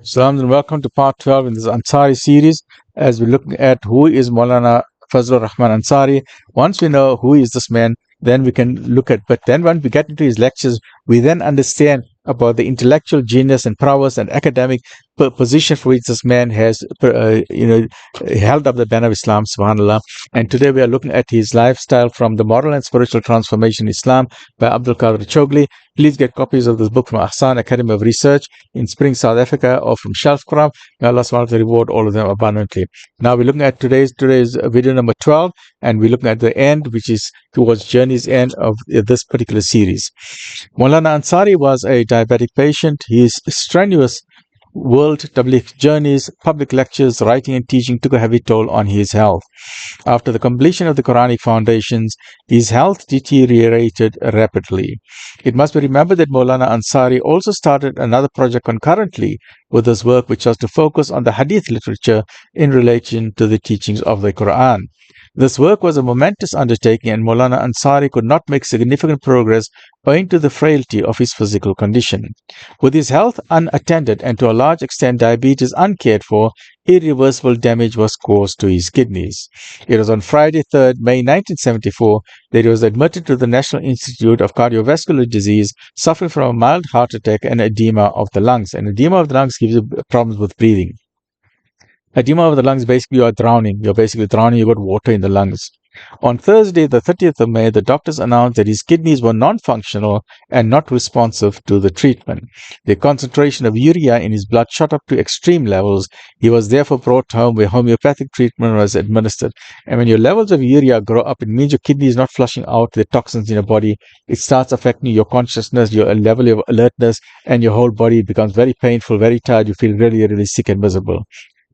Salam and welcome to part 12 in this Ansari series as we look at who is Maulana Fazlur Rahman Ansari. Once we know who is this man, then we can look at, but then when we get into his lectures, we then understand about the intellectual genius and prowess and academic position for which this man has, held up the banner of Islam, subhanAllah. And today we are looking at his lifestyle from the moral and spiritual transformation in Islam by Abdul Choughley. Please get copies of this book from Ahsan Academy of Research in Spring, South Africa, or from Shelvcraft. May Allah subhanahu wa ta'ala reward all of them abundantly. Now we're looking at today's video number 12, and we're looking at the end, which is towards journey's end of this particular series. Maulana Ansari was a diabetic patient. His strenuous world tabligh journeys, public lectures, writing and teaching took a heavy toll on his health. After the completion of the Quranic foundations, his health deteriorated rapidly. It must be remembered that Maulana Ansari also started another project concurrently with his work, which was to focus on the hadith literature in relation to the teachings of the Quran. This work was a momentous undertaking, and Maulana Ansari could not make significant progress owing to the frailty of his physical condition. With his health unattended and to a large extent diabetes uncared for, irreversible damage was caused to his kidneys. It was on Friday, 3rd May 1974 that he was admitted to the National Institute of Cardiovascular Disease, suffering from a mild heart attack and edema of the lungs. And edema of the lungs gives you problems with breathing. Edema of the lungs, basically you are drowning. You're basically drowning, you've got water in the lungs. On Thursday, the 30th of May, the doctors announced that his kidneys were non-functional and not responsive to the treatment. The concentration of urea in his blood shot up to extreme levels. He was therefore brought home where homeopathic treatment was administered. And when your levels of urea grow up, it means your kidney is not flushing out the toxins in your body. It starts affecting your consciousness, your level of alertness, and your whole body becomes very painful, very tired. You feel really, really sick and miserable.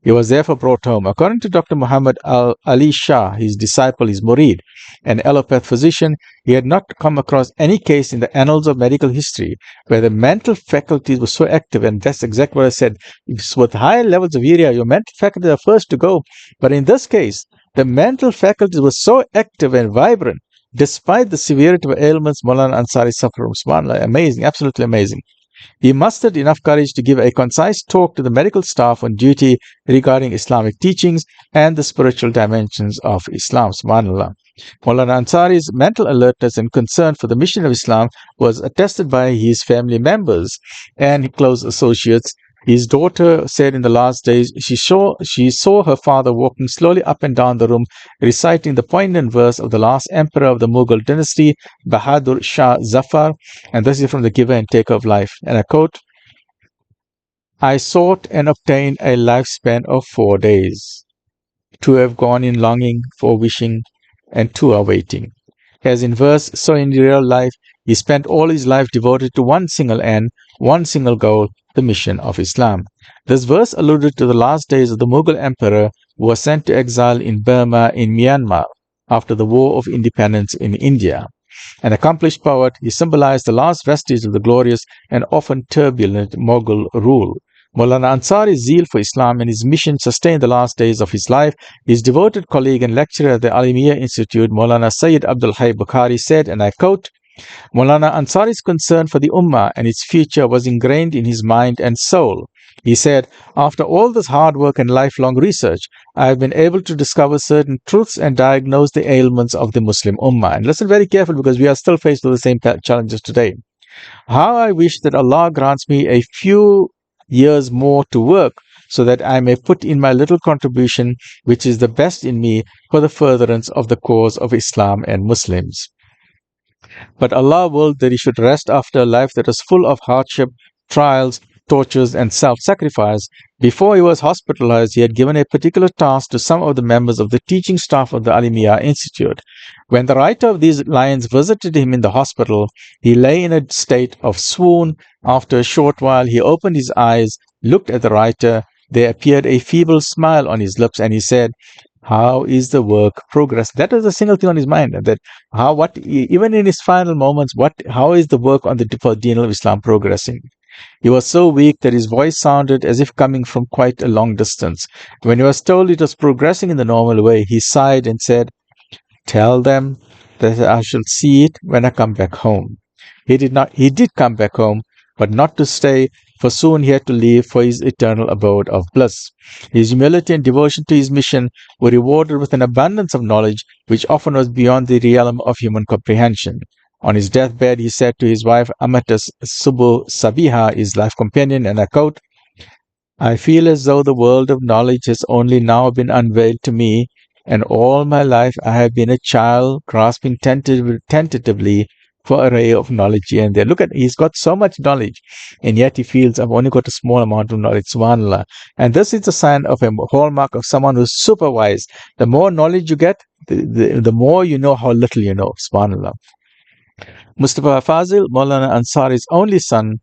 He was therefore brought home. According to Dr. Muhammad Ali Shah, his disciple, his murid, an allopath physician, he had not come across any case in the annals of medical history where the mental faculties were so active, and that's exactly what I said. With high levels of urea, your mental faculties are first to go. But in this case, the mental faculties were so active and vibrant, despite the severity of ailments Maulana Ansari suffered from. Subhanallah, amazing, absolutely amazing. He mustered enough courage to give a concise talk to the medical staff on duty regarding Islamic teachings and the spiritual dimensions of Islam. Subhanallah. Maulana Ansari's mental alertness and concern for the mission of Islam was attested by his family members and close associates. His daughter said in the last days she saw her father walking slowly up and down the room, reciting the poignant verse of the last emperor of the Mughal dynasty, Bahadur Shah Zafar, and this is from the Giver and Taker of Life. And I quote, "I sought and obtained a lifespan of 4 days. 2 have gone in longing for wishing, and 2 are waiting." As in verse, so in real life, he spent all his life devoted to one single end, one single goal, the mission of Islam. This verse alluded to the last days of the Mughal emperor who was sent to exile in Burma in Myanmar after the War of Independence in India. An accomplished poet, he symbolized the last vestige of the glorious and often turbulent Mughal rule. Maulana Ansari's zeal for Islam and his mission sustained the last days of his life. His devoted colleague and lecturer at the Alimiya Institute, Maulana Sayyid Abdul Bukhari, said, and I quote, "Maulana Ansari's concern for the Ummah and its future was ingrained in his mind and soul. He said, after all this hard work and lifelong research, I have been able to discover certain truths and diagnose the ailments of the Muslim Ummah." And listen very carefully, because we are still faced with the same challenges today. "How I wish that Allah grants me a few years more to work so that I may put in my little contribution, which is the best in me, for the furtherance of the cause of Islam and Muslims." But Allah willed that he should rest after a life that was full of hardship, trials, tortures, and self-sacrifice. Before he was hospitalized, he had given a particular task to some of the members of the teaching staff of the Alimiya Institute. When the writer of these lines visited him in the hospital, he lay in a state of swoon. After a short while, he opened his eyes, looked at the writer. There appeared a feeble smile on his lips, and he said, "How is the work progress?" That was a single thing on his mind. That even in his final moments, how is the work on the Deen of Islam progressing? He was so weak that his voice sounded as if coming from quite a long distance. When he was told it was progressing in the normal way, he sighed and said, "Tell them that I shall see it when I come back home." He did come back home. but not to stay, for soon he had to leave for his eternal abode of bliss. His humility and devotion to his mission were rewarded with an abundance of knowledge which often was beyond the realm of human comprehension. On his deathbed, he said to his wife Amatas Subu Sabiha, his life companion, and I quote, "I feel as though the world of knowledge has only now been unveiled to me, and all my life I have been a child grasping tentatively for a ray of knowledge here and there." Look at, he's got so much knowledge, and yet he feels, I've only got a small amount of knowledge, subhanAllah. And this is a sign of a hallmark of someone who's super wise. The more knowledge you get, the more you know how little you know, subhanAllah. Mustafa Fazil, Maulana Ansari's only son,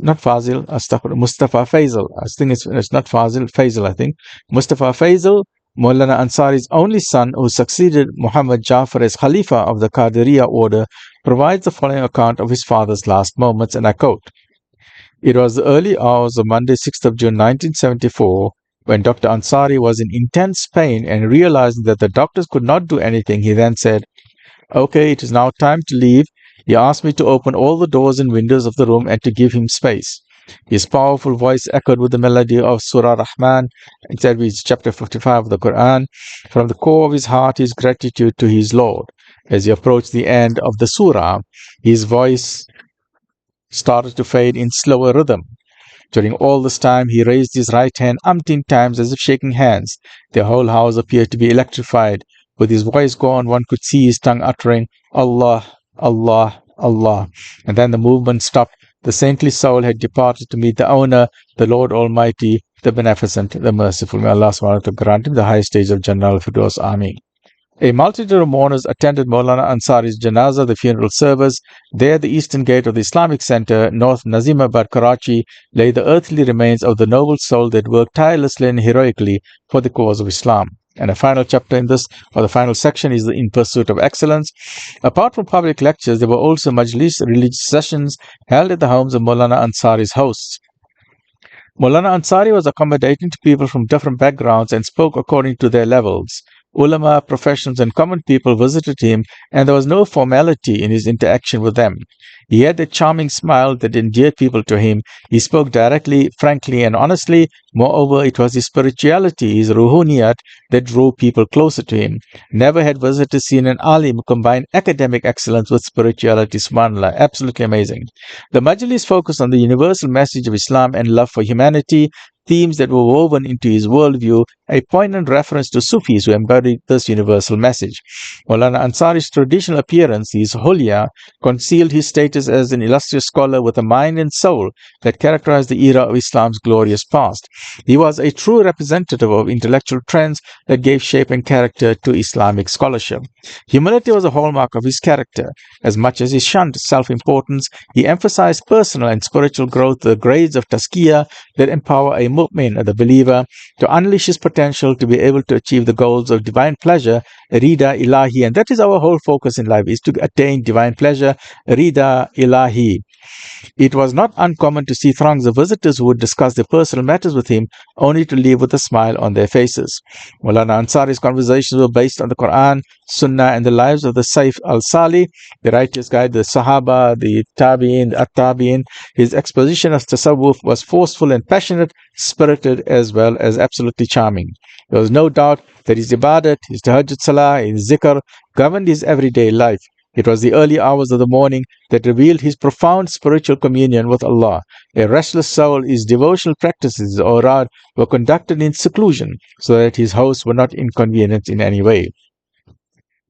not Fazil, Mustafa Faisal. I think it's not Fazil, Faisal, I think. Mustafa Faisal, Maulana Ansari's only son, who succeeded Muhammad Jafar as Khalifa of the Qadiriyah order, provides the following account of his father's last moments, and I quote, "It was the early hours of Monday, 6th of June 1974, when Dr. Ansari was in intense pain and realizing that the doctors could not do anything, he then said, 'Okay, it is now time to leave.' He asked me to open all the doors and windows of the room and to give him space. His powerful voice echoed with the melody of Surah Rahman, that is chapter 55 of the Quran. From the core of his heart, his gratitude to his Lord. As he approached the end of the surah, his voice started to fade in slower rhythm. During all this time, he raised his right hand umpteen times as if shaking hands. The whole house appeared to be electrified. With his voice gone, one could see his tongue uttering, 'Allah, Allah, Allah.' And then the movement stopped. The saintly soul had departed to meet the owner, the Lord Almighty, the Beneficent, the Merciful. May Allah subhanahu wa ta'ala grant him the highest stage of Jannah-al-Firdous. Ameen. A multitude of mourners attended Maulana Ansari's janazah, the funeral service. There, the eastern gate of the Islamic Center, North Nazimabad, Karachi, lay the earthly remains of the noble soul that worked tirelessly and heroically for the cause of Islam. And a final chapter in this, or the final section, is In Pursuit of Excellence. Apart from public lectures, there were also majlis, religious sessions, held at the homes of Maulana Ansari's hosts. Maulana Ansari was accommodating to people from different backgrounds and spoke according to their levels. Ulama, professionals, and common people visited him, and there was no formality in his interaction with them. He had a charming smile that endeared people to him. He spoke directly, frankly, and honestly. Moreover, it was his spirituality, his ruhuniyat, that drew people closer to him. Never had visitors seen an alim combine academic excellence with spirituality. Subhanallah, absolutely amazing. The majlis focused on the universal message of Islam and love for humanity, themes that were woven into his worldview, a poignant reference to Sufis who embodied this universal message. Maulana Ansari's traditional appearance, his hulya, concealed his status as an illustrious scholar with a mind and soul that characterized the era of Islam's glorious past. He was a true representative of intellectual trends that gave shape and character to Islamic scholarship. Humility was a hallmark of his character. As much as he shunned self-importance, he emphasized personal and spiritual growth, the grades of tazkiyah that empower a mu'min, the believer, to unleash his potential to be able to achieve the goals of divine pleasure, rida ilahi. And that is our whole focus in life, is to attain divine pleasure, rida ilahi. It was not uncommon to see throngs of visitors who would discuss their personal matters with him, only to leave with a smile on their faces. Maulana Ansari's conversations were based on the Quran, Sunnah, and the lives of the Saif al-Salih, the righteous guide, the Sahaba, the Tabi'in, the At-Tabi'in. His exposition of tasawwuf was forceful and passionate, spirited, as well as absolutely charming. There was no doubt that his ibadat, his tahajjud salah, his zikr governed his everyday life. It was the early hours of the morning that revealed his profound spiritual communion with Allah. A restless soul, his devotional practices, or awrad, were conducted in seclusion so that his hosts were not inconvenienced in any way.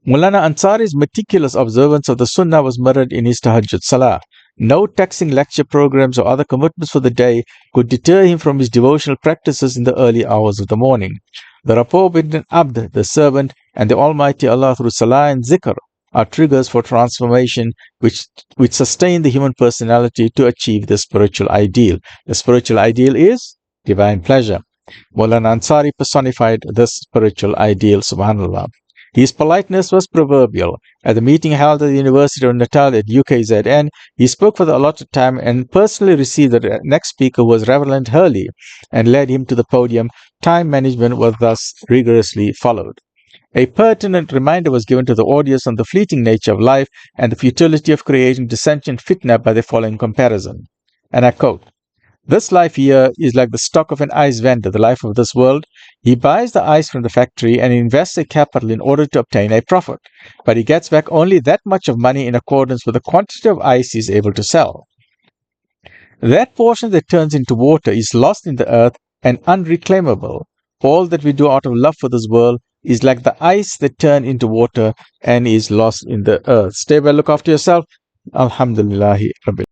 Maulana Ansari's meticulous observance of the Sunnah was mirrored in his tahajjud salah. No taxing lecture programs or other commitments for the day could deter him from his devotional practices in the early hours of the morning. The rapport between Abd, the servant, and the Almighty Allah through salah and zikr are triggers for transformation which sustain the human personality to achieve the spiritual ideal. The spiritual ideal is divine pleasure. Maulana Ansari personified this spiritual ideal, subhanallah. His politeness was proverbial. At the meeting held at the University of Natal at UKZN, he spoke for the allotted time and personally received the next speaker, who was Reverend Hurley, and led him to the podium. Time management was thus rigorously followed. A pertinent reminder was given to the audience on the fleeting nature of life and the futility of creating dissentient fitna by the following comparison. And I quote, "This life here is like the stock of an ice vendor, the life of this world. He buys the ice from the factory and invests a capital in order to obtain a profit. But he gets back only that much of money in accordance with the quantity of ice he is able to sell. That portion that turns into water is lost in the earth and unreclaimable. All that we do out of love for this world is like the ice that turns into water and is lost in the earth." Stay well, look after yourself. Alhamdulillahi Rabbil